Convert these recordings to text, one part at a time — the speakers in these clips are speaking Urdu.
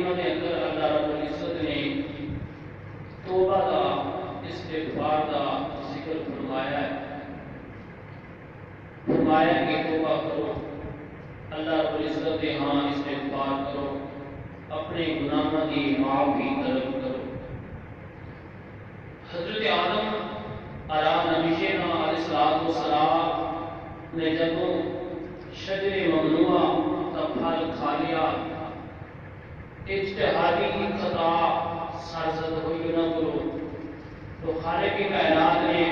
کریمہ کے اندر اللہ رب العزت نے توبہ کا استغفار کا ذکر فرمایا ہے. فرمایا کہ توبہ کرو، اللہ رب العزت کے ہاں استغفار کرو، اپنے گناہوں کی معافی طلب کرو. حضرت آدم علیہ السلام نے جب شجر ممنوع کا پھل کھا لیا، اجتہادی خطا سرزد ہوئی نہ کرو، تو خالق کائنات نے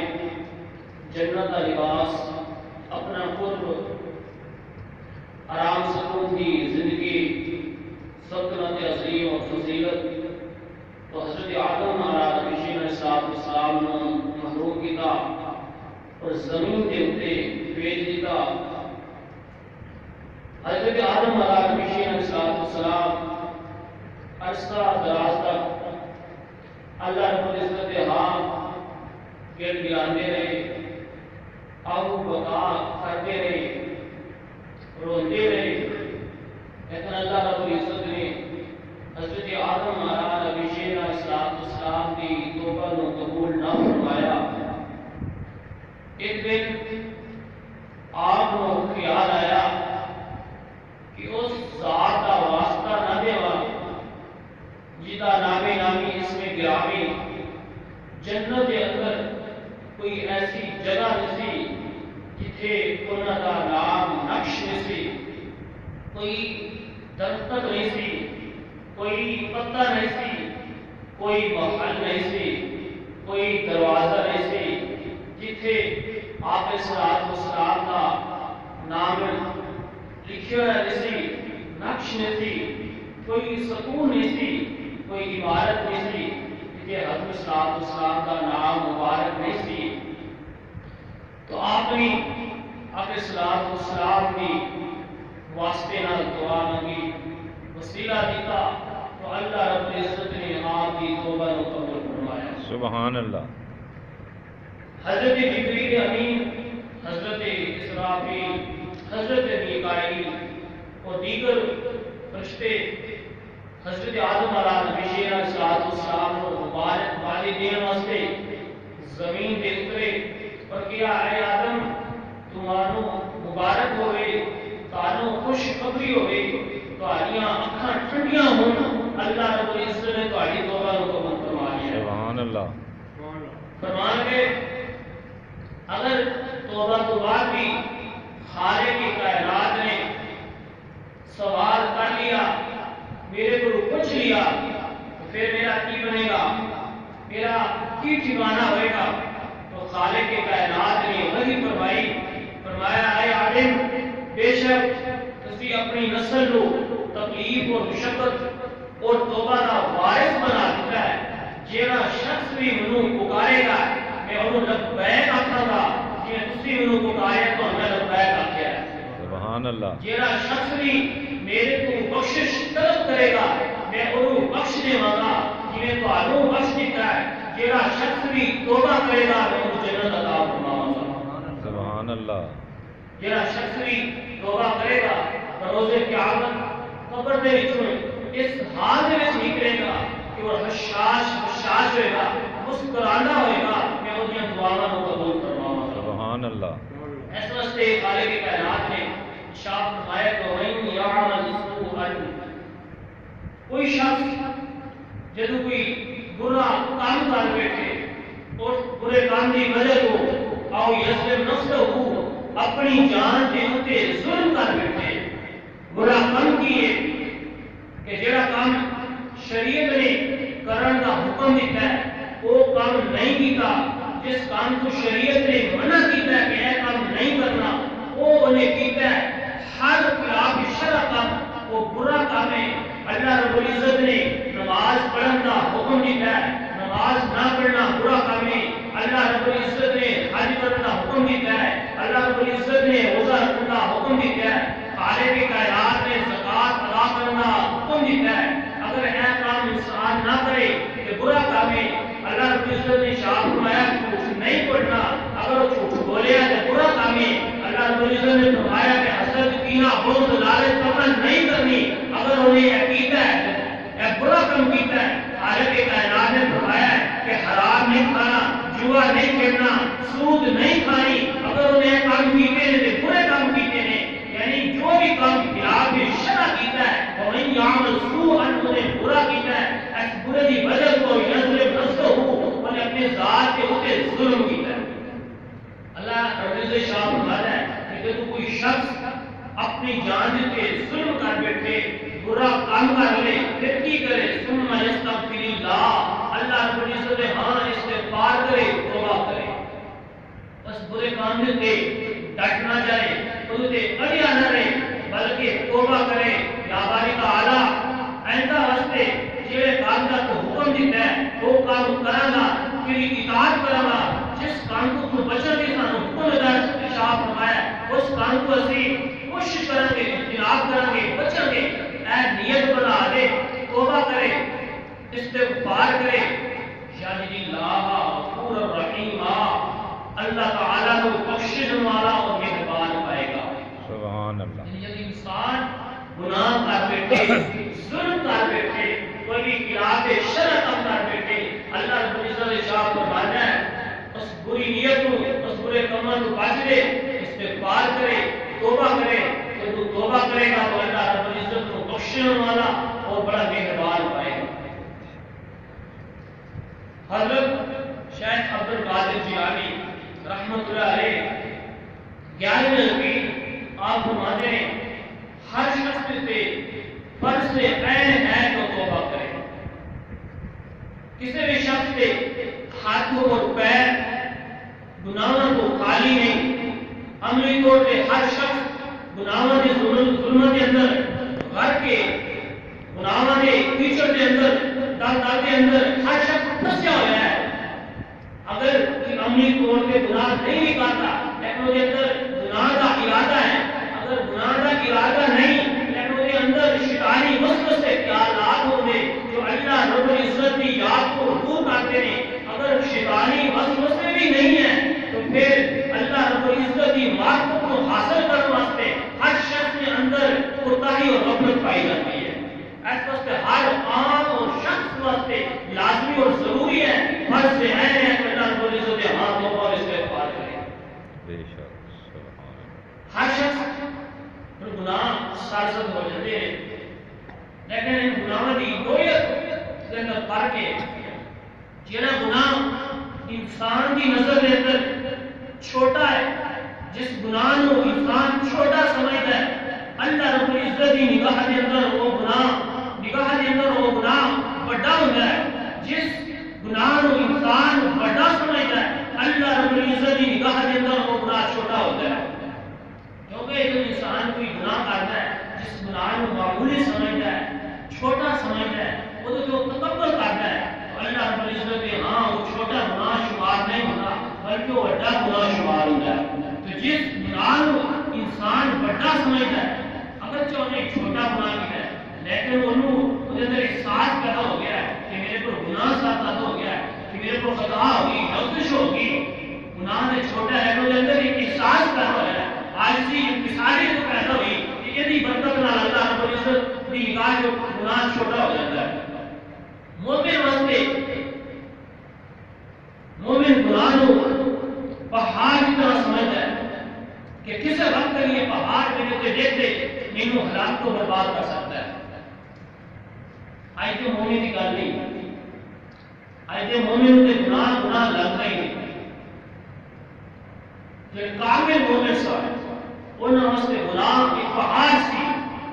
جنت کا لباس، اپنا قرب، آرام سکون کی زندگی، سلطنت عظیم اور فضیلت تو حضرت آدم علیہ السلام نے محروم کیا اور زمین کے اوپر بھیج دیتا. حضرت آدم علیہ السلام عرصہ دراز تک اللہ رب العزت کے ہاں گڑ گڑاتے رہے، آہو بقا کرتے رہے، روتے رہے، لیکن اللہ رب العزت نے حضرت آدم علیہ السلام کی توبہ کو قبول نہ فرمایا. ایک دن آپ کو خیال آیا کہ اس ذات کا واسطہ نہ دیوا جدا نامی نامی اس میں گرامی جنت کے اندر کوئی ایسی جگہ نہیں جتھے انہوں کا نام نقش نہیں، کوئی دفتر نہیں سی، کوئی پتہ نہیں سی، کوئی محل نہیں سی، کوئی دروازہ نہیں سی جتھے آپ السلام کا نام لکھے ہوا نہیں سی، نقش نہیں سی، کوئی سکون نہیں سی، کوئی عبارت نہیں سی جتھے حضرت السلام کا نام مبارک نہیں سی. تو آپ نے السلام کی واسطے نہ دعا مانگی، وسیلہ دیتا، تو اللہ رب العزت نے آپ کی توبہ کو قبول فرمایا. سبحان اللہ. حضرت جبریل امین، حضرت اسرافیل، حضرت میکائیل اور دیگر فرشتے حضرت آدم علیہ السلام کو مبارکبادی دینے واسطے زمین پہ اترے اور کیا اے آدم تمہارو مبارک ہوئے، تانو خوشخبری ہوئے، تہاڈیاں اکھاں ٹھنڈیاں ہون، اللہ رب العزت نے تہاڈی توبہ کو قبول فرما لیا. سبحان اللہ. فرمان کے اگر توبہ تو بعد بھی خالق کی کائنات نے سوال کر لیا، میرے کو پوچھ لیا، تو پھر میرا کی بنے گا، میرا کی ٹھکانہ ہوئے گا. تو خالق کی کائنات نے وحی فرمایا اے آدم بے شک تسی اپنی نسل کو تکلیف اور مشقت اور توبہ کا وارث بنا دیتا ہے. جیڑا شخص بھی منو پکارے گا میں انہوں لبیک آکھاں گا، جی تسی منو پکارے تو میں لبیک آکھیا ہے. سبحان اللہ. جیڑا شخص بھی میرے کو بخشش طلب کرے گا میں انہوں بخش دیواں گا جی تو آنوں بخش دیتا ہے. جیڑا شخص بھی توبہ کرے گا میں انہوں جنت عطا فرماواں گا. سبحان اللہ. جیڑا شخص بھی توبہ کرے گا روز قیامت قبر دے وچوں اس حال دے وچ نکلے گا کہ وہ حشاش ہوئے گا، مسکرانا ہوئے گا، میں اودیاں دعاواں کو قبول فرماواں گا. سبحان اللہ. اس واسطے خالق کائنات نے ارشاد فرمایا کہ وَمَن يَعْمَلْ سُوءًا، کوئی شخص جدوں کوئی برا کام کر بیٹھے اور برے کام کی وجہ کو او یظلم نفسہ اپنی جان کے اوپر ظلم کر بیٹھے، برا کام کیے کہ جڑا کام شریعت نے کرن کا حکم دیتا ہے وہ کام نہیں کیتا، جس کام کو شریعت نے منع کیتا ہے کہ یہ کام نہیں کرنا وہ انہیں کیتا ہے، ہر خلاف شرع کام وہ برا کام ہے. اللہ رب العزت نے نماز پڑھنے کا حکم دیتا ہے، نماز نہ پڑھنا برا کام ہے. اللہ رب العزت نے حج کرنے کا حکم دیتا ہے، اللہ رب العزت نے روزہ رکھنے کا حکم دیتا ہے، خالق کائنات نے زکات ادا کرنے کا حکم دیتا ہے. اگر یہ کام انسان نہ کرے تو برا کام ہے. اللہ رب العزت نے شاہ فرمایا جھوٹ نہیں بولنا، اگر وہ جھوٹ بولے تو برا کام ہے. اللہ رب العزت نے فرمایا کہ حسد کینہ بغض لالچ کمن نہیں کرنی، اگر انہیں یہ کیتا ہے یہ نہیں کھانا، جوا نہیں کھیلنا، سود نہیں کھانی، اگر انہیں کام کیتے ہیں تو برے کام کیتے ہیں، یعنی جو بھی کام خلاف شرع کیتا ہے ومن یعمل سوءا انہیں برا کیتا ہے، اس برے کی وجہ کو یظلم نفسہ انہیں اپنے ذات کے اوپر ظلم کیتا ہے۔ اللہ رب سے شاہ فرماتا ہے کہ جب کوئی شخص اپنی جان کے ظلم کر بیٹھے، برا کام کر لے، پھر کی کرے؟ ثم یستغفر اللہ، اللہ رب العزت ہاں استغفار کرے، توبہ کرے، بس برے کام سے ڈٹ نہ جائے، خود سے اڑیا نہ رہے، بلکہ توبہ کرے، یا باری تعالیٰ آئندہ واسطے جڑے کام کا تو حکم دیتا ہے وہ کام کرا گا، پھر اطاعت کرا گا، جس کام کو بچن کے سانو حکم ادا شاہ فرمایا اس کام کو اسی کوشش کریں گے، اجتناب کریں گے، بچیں گے، اے نیت بنا لے، توبہ کرے، استغفار کرے، یعنی اللہ غفور الرحیم، اللہ تعالیٰ کو بخشش والا اور مہربان پائے گا۔ سبحان اللہ۔ یعنی انسان گناہ کر بیٹھے، ظلم کر بیٹھے، کوئی بھی خلاف شرع کام کر بیٹھے، اللہ رب العزت شاہ فرماتا ہے اس بری نیت کو، اس برے کاموں کو بچ لے، استغفار کرے، توبہ کرے، کہ تو توبہ کرے گا تو اللہ رب العزت کو بخشنے والا اور بڑا مہربان پائے گا۔ حضرت شیخ عبد القادر جیلانی رحمۃ اللہ علیہ 11ویں نبی آپ فرماتے ہیں ہر شخص سے فرض عین ہے تو توبہ کرے، کسی بھی شخص کے ہاتھوں اور پیر گناہوں کو خالی نہیں، عملی طور پہ ہر شخص گناہوں کے ظلم کے اندر، گھر کے گناہوں کے کیچڑ کے اندر، دلدل کے اندر ہر شخص پھنسا ہوا ہے۔ اگر عملی طور پہ گناہ نہیں نکالتا لیکن اس کے اندر گناہ کا ارادہ ہے، اگر گناہ کا ارادہ نہیں لیکن اس کے اندر شیطانی وسوسے سے خیالات ہوں گے جو اللہ رب العزت کی یاد کو دور کرتے ہیں، اگر شیطانی وسوسے بھی نہیں ہیں تو پھر اللہ رب العزت کی معرفت کو حاصل کرنے واسطے ہر شخص کے اندر کوتاہی اور غفلت پائی جاتی ہے۔ اس واسطے ہر عام اور شخص واسطے لازمی اور ضروری ہے، فرض ہے کہ اللہ رب العزت ہاں توبہ اور استغفار کرے۔ بے شک سبحان اللہ۔ ہر شخص پر گناہ سرزد ہو جاتے ہیں، لیکن ان گناہوں کی نوعیت کے اندر فرق ہے۔ جہاں گناہ انسان کی نظر کے اندر چھوٹا ہے، جس گناہ کو انسان چھوٹا سمجھتا ہے، اللہ رب العزت کی نگاہ کے اندر وہ گناہ بڑا ہوتا ہے۔ جس گناہ کو انسان بڑا سمجھتا ہے، اللہ رب العزت کی نگاہ کے اندر وہ گناہ چھوٹا ہوتا ہے۔ کیونکہ جو انسان کوئی گناہ کرتا ہے، جس گناہ کو معمولی سمجھتا ہے، چھوٹا سمجھتا ہے، وہ تو جو تکبر کرتا ہے، اللہ رب العزت کے ہاں وہ چھوٹا گناہ شمار نہیں ہوتا بلکہ وہ بڑا گناہ شمار ہوتا ہے۔ تو جس گناہ کو انسان بڑا سمجھتا ہے، اگرچہ انہیں چھوٹا گناہ کیا ہے لیکن انہوں کے اندر احساس پیدا ہو گیا ہے کہ میرے پر گناہ ساتھ ہو گیا ہے، کہ میرے پر خطا ہوگی، لغزش ہوگی، گناہ نے چھوٹا ہے، انہوں کے اندر ایک احساس پیدا ہو گیا ہے، آجزی انکساری جو پیدا ہوئی کہ یدی برکت نہ اللہ رب العزت کی نگاہ جو گناہ چھوٹا ہو جاتا ہے۔ مومن واسطے مومن گناہ کو پہاڑ کی طرح سمجھتا ہے کہ کسی وقت کے لیے پہاڑ میرے سے دیکھتے مینو ہلاک کو برباد کر سکتا ہے۔ آئی تو مومن کی گل نہیں، آئی تو مومن کے گناہ لگتا ہی نہیں۔ جو کامل مومن سا ہے انہوں واسطے گناہ ایک پہاڑ سی،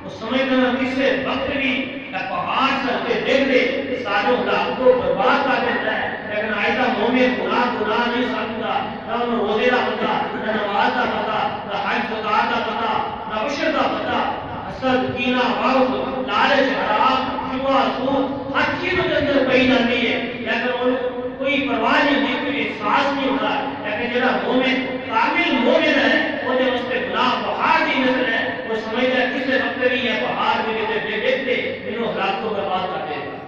وہ سمجھتے ہیں کسی وقت بھی پہاڑ سے دیکھتے سارے ہلاک کو برباد کر دیتا ہے۔ لیکن آئی تو مومن گناہ نہیں سمجھتا، نہ انہوں روزے کا پتا، نہ نماز کا پتا، نہ حج زکات کا پتا، نہ عشر کا پتا، حسد کینہ بغض لالچ حرام شبہ سود ہر چیز کے اندر پائی جاتی ہے، لیکن انہوں کوئی پرواہ نہیں، کوئی احساس نہیں ہوتا۔ لیکن جڑا مومن کامل مومن ہے وہ جب اس پہ گناہ پہاڑ کی نظر ہے، وہ سمجھتا ہے کسی وقت بھی یہ پہاڑ میں دیکھتے انہوں ہلاک کو برباد کر دیتے۔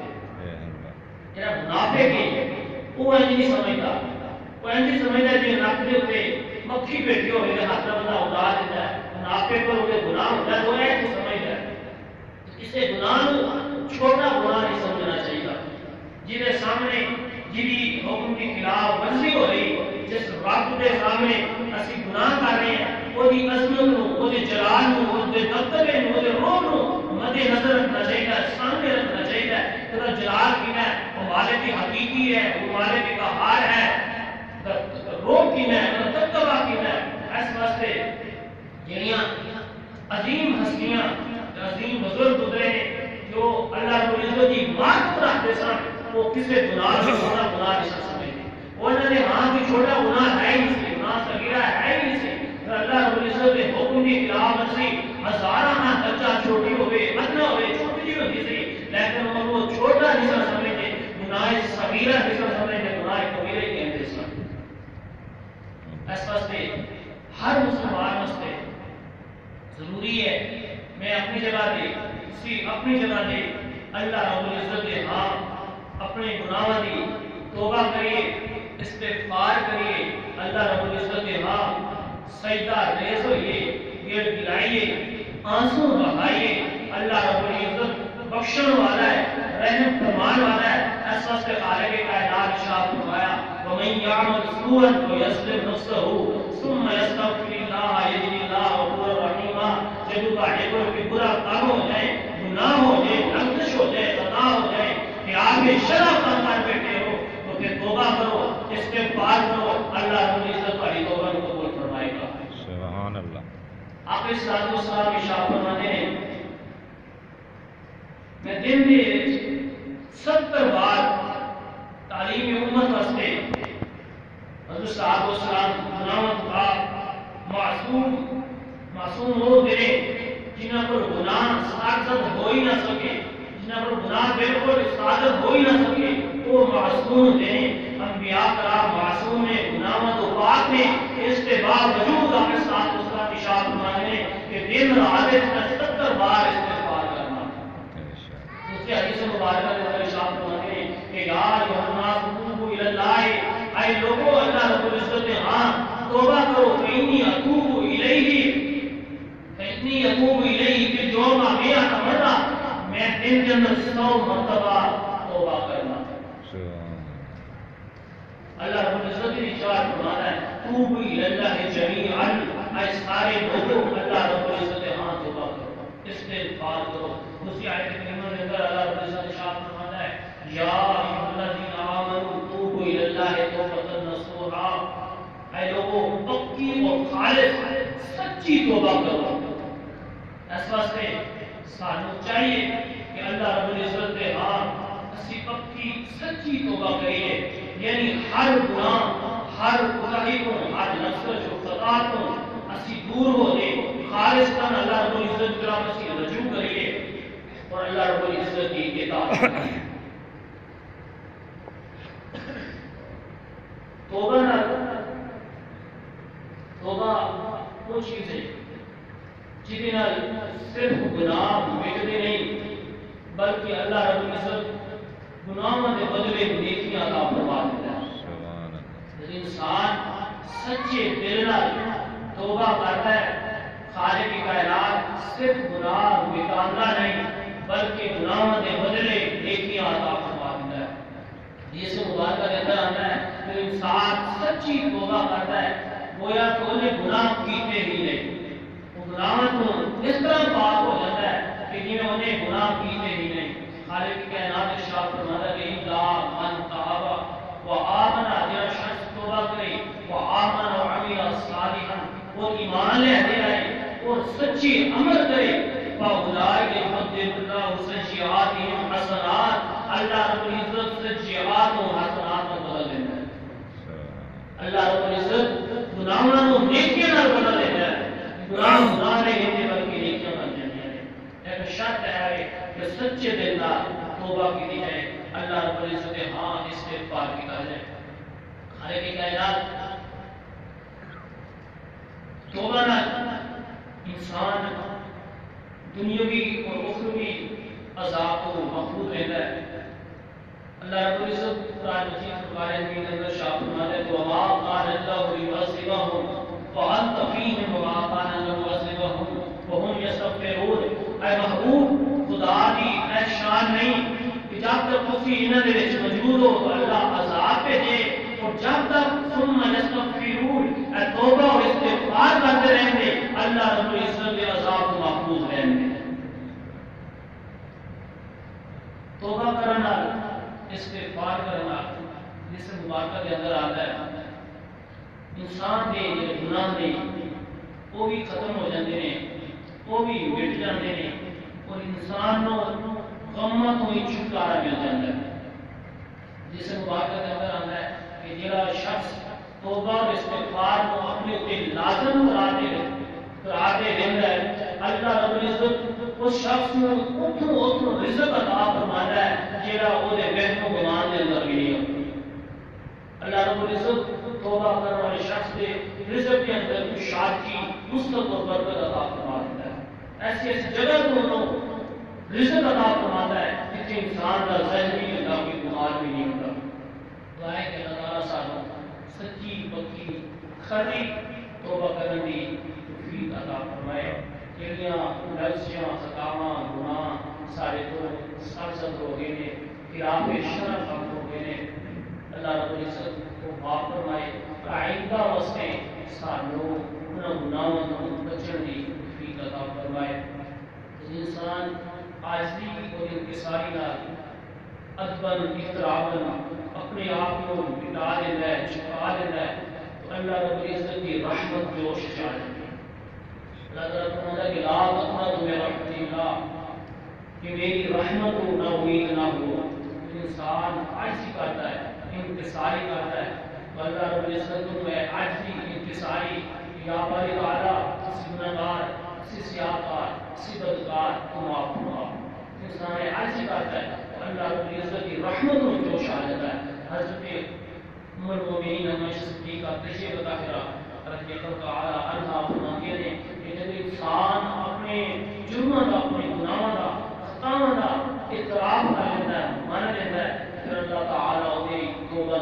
جڑا منافق ہے وہ نہیں سمجھتا، وہ نہیں سمجھتا کہ نک کے اوپر مکھی بیٹھی ہوئے گا ہاتھ بندہ اڑا دیتا ہے، منافق پر وہ گناہ ہوتا ہے وہ ایسے سمجھتا ہے۔ اسے گناہ چھوٹا گناہ نہیں سمجھنا چاہیے، جنہیں سامنے جی حکم کی خلاف پیش نظر رکھنا چاہیے، سامنے رکھنا چاہیے کہ وہ جلال کی ہے، وہ مالک حقیقی ہے، وہ مالک قہار ہے، روح کی ہے، وہ تقوی کی ہے۔ اس واسطے جڑیاں عظیم ہستیاں عظیم بزرگ گزرے جو اللہ رب العزت کی معرفت رکھتے سن، وہ کسی گناہ سے چھوٹا گناہ نہیں سمجھتے، انہوں نے ہاں کوئی چھوٹا گناہ ہے ہی نہیں سی، گناہ صغیرہ ہے ہی نہیں سی، اللہ رب العزت کے حکم کی خلاف ورزی ہزاراں درجہ چھوٹی ہوئے ادنا ہوئے چھوٹی جی ہوتی سی، لیکن وہ چھوٹا نہیں سن سمجھتے، گناہ صغیرہ نہیں سن سمجھتے، گناہ کبیرہ ہی کہتے سن۔ اس واسطے ہر مسلمان واسطے ضروری ہے، میں اپنی جگہ دے اسی اپنی جگہ دے اللہ رب العزت کے ہاں اپنے گناہوں کی توبہ کریے، استغفار کریے، اللہ رب العزت کے ہاں سجدہ ریز ہوئیے، گڑ گرائیے، آنسو بہائیے۔ اللہ رب العزت بخشن والا ہے، رحم فرمان والا ہے۔ اس واسطے خالق کائنات ارشاد فرمایا وَمَن يَعْمَلْ سُوءًا فَيَظْلِمْ نَفْسَهُ ثُمَّ يَسْتَغْفِرِ اللَّهَ يَجِدِ اللَّهَ غَفُورًا رَحِيمًا۔ جب تہاڈے کول کوئی برا کام ہو جائے، گناہ ہو جائے، لغزش ہو جائے، خطا ہو جائے کہ آپ یہ شرف کر بیٹھے ہو تو پھر توبہ کرو، استغفار کرو، اللہ رب العزت تہاڈی توبہ کو قبول فرمائے گا۔ سبحان اللہ۔ آپ اس صلاۃ والسلام ارشاد فرماتے ہیں میں دن دے 70 بار تعلیم امت واسطے حضرت صاحب والسلام گناہوں کا معصوم ہو گئے جنہاں پر گناہ سرزد ہو ہی نہ سکے، جنہاں پر گناہ بالکل سرزد ہو ہی نہ سکے، وہ معصوم ہیں، انبیاء کرام معصوم ہیں، گناہوں تو پاک ہیں، اس کے باوجود آپ نے ساتھ اس کا اشارہ فرمانے کہ دن رات 70 بار استغفار کرنا۔ دوسری حدیث مبارکہ کے اندر ارشاد فرماتے ہیں کہ یا ایھا الناس توبوا الی اللہ، اے لوگوں اللہ رب العزت نے ہاں توبہ کرو، فإنی اتوب الیہ، فإنی اتوب الیہ، کہ جو میں آتا مرہ میں دن کے اندر 100 مرتبہ توبہ کرنا۔ اللہ رب العزت نے ارشاد فرمایا ہے توبوا الی اللہ جمیعا، اے سارے لوگوں اللہ رب العزت نے ہاں توبہ کرو، استغفار کرو۔ دوسری آیت کریمہ کے اندر اللہ رب العزت نے ارشاد فرمایا ہے یا ایھا الذین آمنوا توبوا الی اللہ توبۃ نصوحا، اے لوگوں پکی اور خالص سچی توبہ کرو۔ اس واسطے سانو چاہیے کہ اللہ رب العزت کے ہاں اسی پکی سچی توبہ کریے، یعنی ہر گناہ ہر کوتاہی کو ہر لفظ و خطا کو اسی دور ہو دے، خالص تن اللہ رب العزت کی طرف اسی رجوع کریے اور اللہ رب العزت کی اطاعت کریے۔ توبہ وہ چیز ہے جہدے نال صرف گناہ مٹتے نہیں بلکہ اللہ رب العزت گناہوں کے بدلے نیکیاں عطا فرما دیتا ہے۔ انسان سچے دل نال توبہ کرتا ہے، خالق کی کائنات صرف گناہ مٹانا نہیں بلکہ گناہوں کے بدلے نیکیاں عطا فرما دیتا ہے۔ یہ سے مبارکہ کے اندر آتا ہے کہ انسان سچی توبہ کرتا ہے گویا کہ انہیں گناہ کیتے ہی نہیں، وہ گناہ تو اس طرح پاک ہو جاتا ہے کہ جنہیں انہیں گناہ کیتے ہی نہیں۔ خالق کی کائنات ارشاد فرماتا ہے کہ لا من تاب وآمن، جب شخص توبہ کرے وآمن وعمل صالحا، وہ ایمان لے آئے اور سچی عمل کرے، فاولئک یبدل اللہ سیئاتہم حسنات، اللہ رب العزت سیئات و حسنات کو بدل دیتا ہے۔ اللہ رب العزت گناہوں کو نیکیاں نال بدل دیتا ہے، گناہ نہیں ہوتے بلکہ نیکیاں بن جاتی ہیں۔ ایک شرط ہے کہ سچے دل نال توبہ کی جائے، اللہ رب العزت ہاں استغفار کیا جائے۔ خالق کی کائنات توبہ نال انسان دنیاوی اور اخروی عذاب کو محفوظ رہتا ہے۔ اللہ رب العزت قرآن مجید فرمانے کے اندر شاہ فرماتے تو وما قال اللہ لیعذبہم وانت فیہم وما قال اللہ معذبہم وہم یستغفرون، اے محبوب خدا دی اے شان نہیں کہ جب تک تسی انہاں دے وچ موجود ہو تو اللہ عذاب بھیجے، اور جب تک ثم یستغفرون اے توبہ اور استغفار کرتے رہتے اللہ رب العزت کے عذاب کو محفوظ رہتے۔ توبہ کرنا استغفار کرنا جس مبارکہ کے اندر آتا ہے انسان کے جو گناہ نے وہ بھی ختم ہو جاتے ہیں وہ بھی مٹ جاتے ہیں اور انسان نو غماں تو ہی چھٹکارا مل جاتا ہے جس مبارکہ کے اندر آتا ہے کہ جڑا شخص توبہ اور استغفار کو اپنے اوپر لازم کراتے رہتا ہے اللہ رب العزت اس شخص کو اتوں رزق عطا فرماتا ہے جڑا وہ وہم و گمان کے اندر بھی نہیں ہوتا اللہ رب العزت توبہ کرنے والے شخص کے رزق کے اندر کچھ شادی مستقل اور برکت عطا فرما دیتا ہے ایسی ایسی جگہ کو رزق عطا فرماتا ہے جتنے انسان کا ذہن بھی ہوتا کوئی گمان بھی نہیں ہوتا دعائیں کہ اللہ تعالیٰ صاحب سچی پکی کھری توبہ کرنے کی توفیق عطا فرمائے جڑیاں لفظیاں سکاواں گناہ سارے تو سرزد ہو گئے نے خلاف شرع ختم ہو گئے نے اللہ رب العزت کو معاف فرمائے آئندہ واسطے سانو انہاں گناہاں تو بچن دی توفیق عطا فرمائے انسان عاجزی اور انکساری نال ادبن احترامن اپنے آپ کو مٹا دیتا ہے چھپا دیتا ہے تو اللہ رب العزت کی رحمت جوش جا جاتی ہے اللہ تعالیٰ فرماتا ہے کہ لا تقنطوا من رحمت اللہ کہ میری رحمت کو نہ امید نہ ہو انسان عاجزی کرتا ہے انکساری کرتا ہے تو اللہ رب العزت کو ہے عاجزی انکساری یا باری تعالیٰ کسی گناہگار کسی سیاہکار کسی بدکار کو معاف فرما انسان عاجزی کرتا ہے اللہ رب العزت کی رحمت میں جوش آ جاتا ہے حضرت ام المؤمنین عائشہ صدیقہ تشریف طاہرہ رضی اللہ تعالی عنہا فرماتی ہیں کہ جب انسان اپنے جرموں کا اپنے گناہوں کا خطاؤں کا اعتراف کر لیتا ہے مان لیتا ہے